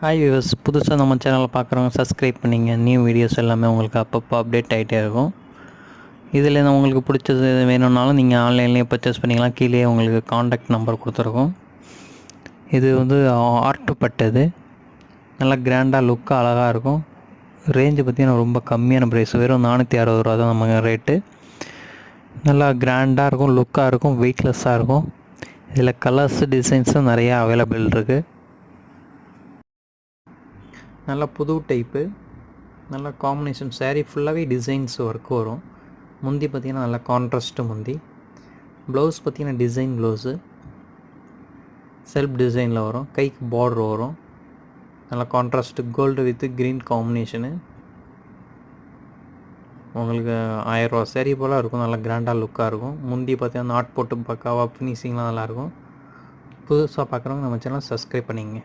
Hi viewers, புதுசாக நம்ம சேனலை பார்க்குறவங்க சப்ஸ்கிரைப் பண்ணிங்க. நியூ வீடியோஸ் எல்லாமே உங்களுக்கு அப்பப்போ அப்டேட் ஆகிட்டே இருக்கும். இதில் உங்களுக்கு பிடிச்சது வேணும்னாலும் நீங்கள் ஆன்லைன்லேயே பர்ச்சேஸ் பண்ணிக்கலாம். கீழே உங்களுக்கு காண்டாக்ட் நம்பர் கொடுத்துருக்கோம். இது ஆர்ட் பட்டது, நல்லா கிராண்டாக லுக்காக அழகாக இருக்கும். ரேஞ்சு பார்த்திங்கன்னா ரொம்ப கம்மியான ப்ரைஸ், வெறும் 460 ரூபா தான் நம்ம ரேட்டு. நல்லா கிராண்டாக இருக்கும், லுக்காக இருக்கும், வெயிட்லெஸ்ஸாக இருக்கும். இதில் கலர்ஸ் டிசைன்ஸும் நிறையா அவைலபிள் இருக்குது. நல்லா புது டைப்பு, நல்லா காம்பினேஷன். சாரீ ஃபுல்லாகவே டிசைன்ஸ் ஒர்க் வரும். முந்தி பார்த்திங்கன்னா நல்லா கான்ட்ராஸ்ட்டு முந்தி. ப்ளவுஸ் பார்த்திங்கன்னா டிசைன் ப்ளவுஸு, செல்ஃப் டிசைனில் வரும். கைக்கு பார்டர் வரும். நல்லா contrast gold with green combination. உங்களுக்கு 1000 ரூபா சாரீ போல் இருக்கும். நல்லா கிராண்டாக லுக்காக இருக்கும். முந்தி பார்த்திங்கன்னா நாட் போட்டு பக்காவாக ஃபினிஷிங்லாம் நல்லாயிருக்கும். புதுசாக பார்க்குறவங்க நம்ம சேனல் சப்ஸ்கிரைப் பண்ணிங்க.